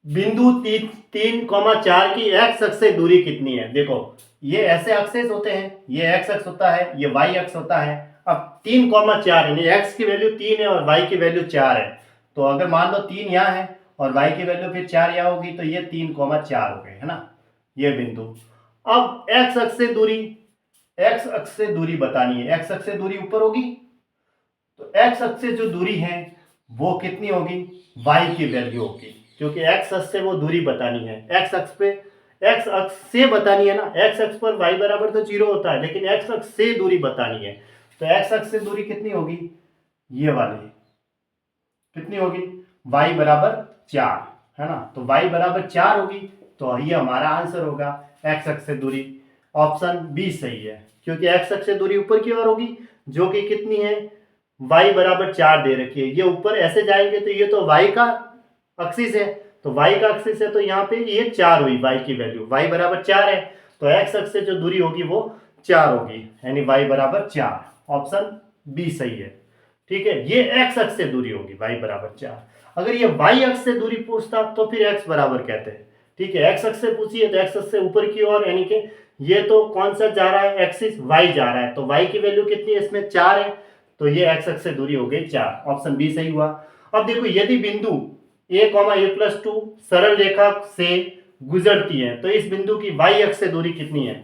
बिंदु 3,4 की एक्स अक्ष से दूरी कितनी है। देखो ये ऐसे अक्सेस होते हैं, ये एक्स अक्ष होता है, ये वाई अक्ष होता है। अब 3,4 यानी एक्स की वैल्यू 3 है और वाई की वैल्यू 4 है। तो अगर मान लो 3 यहाँ है और वाई की वैल्यू फिर 4 यहाँ होगी, तो ये 3,4 हो गए, है ना ये बिंदु। अब एक्स अक्ष से दूरी, एक्स अक्ष से दूरी बतानी है। एक्स अक्ष से दूरी ऊपर होगी, तो एक्स अक्ष से जो दूरी है वो कितनी होगी, वाई की वैल्यू होगी, क्योंकि एक्स अक्ष से वो दूरी बतानी है। एक्स अक्ष पे, एक्स अक्ष से बतानी है ना, एक्स अक्ष पर वाई बराबर तो 0 होता है, लेकिन एक्स अक्ष से दूरी बतानी है। तो एक्स अक्ष से दूरी कितनी होगी, ये वाली कितनी होगी, वाई बराबर 4, है ना। तो वाई बराबर 4 होगी, तो ये हमारा आंसर होगा एक्स अक्ष से दूरी। ऑप्शन बी सही है, क्योंकि एक्स अक्ष से दूरी ऊपर की ओर होगी, जो कि कितनी है, y बराबर 4 दे रखी है। ये ऊपर ऐसे जाएंगे तो ये तो y का एक्सिस है, तो y का एक्सिस है, तो यहाँ पे ये 4 हुई y की वैल्यू, y बराबर 4 है, तो x अक्ष से जो दूरी होगी वो 4 होगी, यानी y बराबर 4। ऑप्शन बी सही है, ठीक है। ये x अक्ष से दूरी होगी, y बराबर 4। अगर ये y अक्ष से दूरी पूछता तो फिर x बराबर कहते हैं, ठीक है। x अक्ष से पूछिए तो x अक्ष से ऊपर की ओर, यानी कि ये तो कौन सा जा रहा है, एक्सिस y जा रहा है, तो y की वैल्यू कितनी है, इसमें 4 है, तो ये x अक्ष से दूरी हो गई 4। ऑप्शन बी सही हुआ। अब देखो यदि बिंदु a,a+2 सरल रेखा से गुजरती है, तो इस बिंदु की y अक्ष से दूरी कितनी है।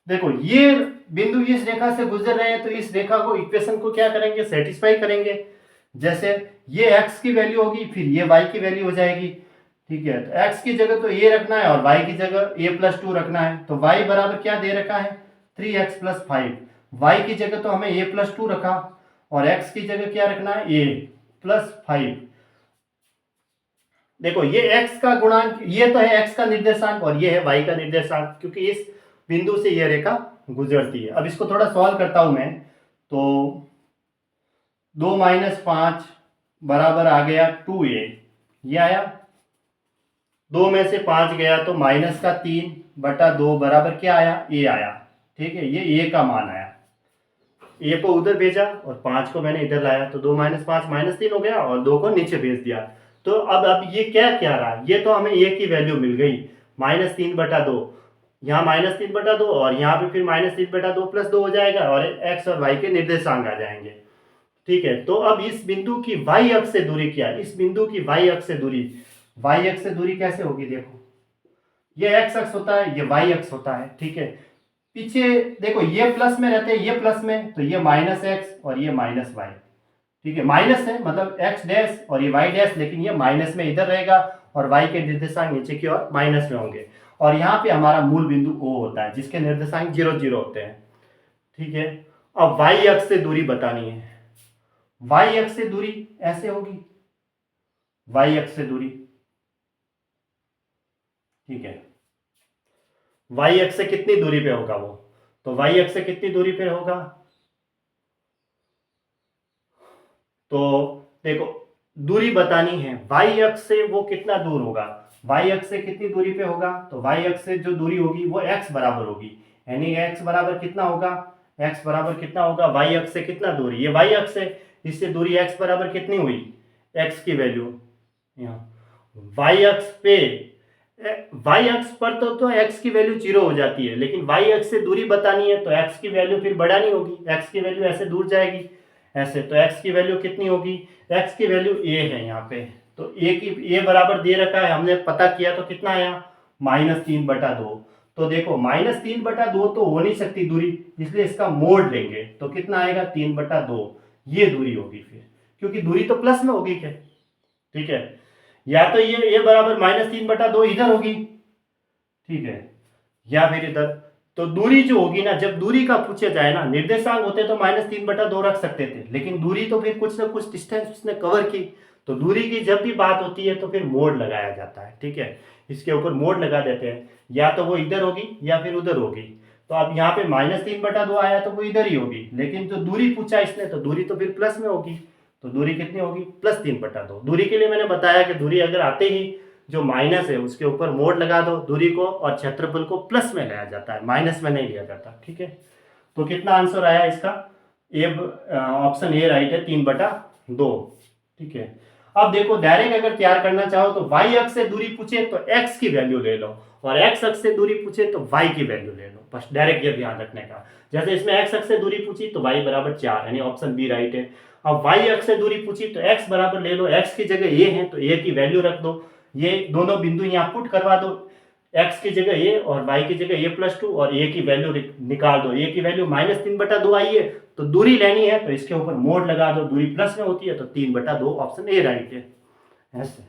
देखो ये बिंदु इस रेखा से गुजर रहे हैं, तो इस रेखा को, इक्वेशन को क्या करेंगे, सेटिस्फाई करेंगे। जैसे ये x की वैल्यू होगी, फिर ये y की वैल्यू हो जाएगी, ठीक है। तो x की जगह तो a रखना है और y की जगह a+2 रखना है। तो y बराबर क्या दे रखा है, 3x + 5। y की जगह तो हमें a+2 रखा और x की जगह क्या रखना है, a+5। देखो ये x का गुणांक, ये तो है x का निर्देशांक और ये है y का निर्देशांक, क्योंकि इस बिंदु से ये रेखा गुजरती है। अब इसको थोड़ा सॉल्व करता हूं मैं, तो 2 - 5 बराबर आ गया 2a, ये आया। 2 में से 5 गया तो -3/2 बराबर क्या आया, a आया, ठीक है। ये a का मान आया, a को उधर भेजा और 5 को मैंने इधर लाया, तो 2 - 5 -3 हो गया और 2 को नीचे भेज दिया। तो अब ये क्या क्या रहा, ये तो हमें a की वैल्यू मिल गई -3/2, यहाँ -3/2 और यहाँ पे फिर -3/2 + 2 हो जाएगा और x और y के निर्देशांक आ जाएंगे, ठीक है। तो अब इस बिंदु की y अक्ष से दूरी क्या है, इस बिंदु की y अक्ष से दूरी, y अक्ष से दूरी कैसे होगी, देखो ये x अक्ष होता है, ये y अक्ष होता है, ठीक है। पीछे देखो ये प्लस में रहते हैं, ये प्लस में, तो ये -x और ये -y, ठीक है। माइनस है मतलब x डैश और ये y डैश, लेकिन ये माइनस में इधर रहेगा और y के निर्देशांक नीचे की ओर माइनस में होंगे। और यहाँ पे हमारा मूल बिंदु O होता है, जिसके निर्देशांक 0 0 होते हैं, ठीक है। अब y अक्ष से दूरी बतानी है, y अक्ष से दूरी ऐसे होगी, y अक्ष से दूरी, ठीक है। y अक्ष से कितनी दूरी पे होगा वो, तो y अक्ष से कितनी दूरी पे होगा, तो देखो दूरी बतानी है, y अक्ष से वो कितना दूर होगा, y अक्ष से कितनी दूरी पे होगा, तो y अक्ष से जो दूरी होगी वो x बराबर होगी, यानी x बराबर कितना होगा, x बराबर कितना होगा, y अक्ष से कितना दूरी, ये y अक्ष से, इससे दूरी x बराबर कितनी हुई, x की वैल्यू यहाँ y अक्ष पे, y अक्ष पर तो x की वैल्यू 0 हो जाती है, लेकिन y अक्ष से दूरी बतानी है तो x की वैल्यू फिर बढ़ानी होगी, x की वैल्यू ऐसे दूर जाएगी ऐसे, तो x की वैल्यू कितनी होगी, x की वैल्यू a है यहाँ पे, तो a बराबर दे रखा है, हमने पता किया तो कितना आया, -3/2। तो देखो -3/2 तो हो नहीं सकती दूरी, इसलिए इसका मोड लेंगे तो कितना आएगा, 3/2, ये दूरी होगी फिर, क्योंकि दूरी तो प्लस में होगी क्या, ठीक है। या तो ये बराबर -3/2 इधर होगी, ठीक है, या फिर इधर। तो दूरी जो होगी ना, जब दूरी का पूछा जाए ना, निर्देशांक होते तो -3/2 रख सकते थे, लेकिन दूरी तो फिर कुछ ना कुछ डिस्टेंस उसने कवर की, तो दूरी की जब भी बात होती है तो फिर मोड लगाया जाता है, ठीक है। इसके ऊपर मोड लगा देते हैं, या तो वो इधर होगी या फिर उधर होगी। तो अब यहाँ पे -3/2 आया तो वो इधर ही होगी, लेकिन जो दूरी पूछा इसने तो दूरी तो फिर प्लस में होगी, तो दूरी कितनी होगी, +3/2। दूरी के लिए मैंने बताया कि दूरी अगर आते ही जो माइनस है उसके ऊपर मोड लगा दो दूरी को, और क्षेत्रफल को प्लस में लाया जाता है, माइनस में नहीं लिया जाता, ठीक है। तो कितना आंसर आया इसका, ए, ऑप्शन ए राइट है, 3/2, ठीक है। अब देखो डायरेक्ट अगर तैयार करना चाहो तो y अक्ष से दूरी पूछे तो x की वैल्यू ले लो, और x अक्ष से दूरी पूछे तो y की वैल्यू ले लो, बस डायरेक्ट ये ध्यान रखने का। जैसे इसमें x अक्ष से दूरी पूछी तो y बराबर 4, यानी ऑप्शन बी राइट है। अब y अक्ष से दूरी पूछी तो x बराबर ले लो, x की जगह a है तो a की वैल्यू रख दो, ये दोनों बिंदु यहाँ पुट करवा दो, x की जगह a और y की जगह a+2 और a की वैल्यू निकाल दो, a की वैल्यू -3/2 आई है तो दूरी लेनी है तो इसके ऊपर मोड लगा दो, दूरी प्लस में होती है तो 3/2, ऑप्शन ए राइट है। ऐसे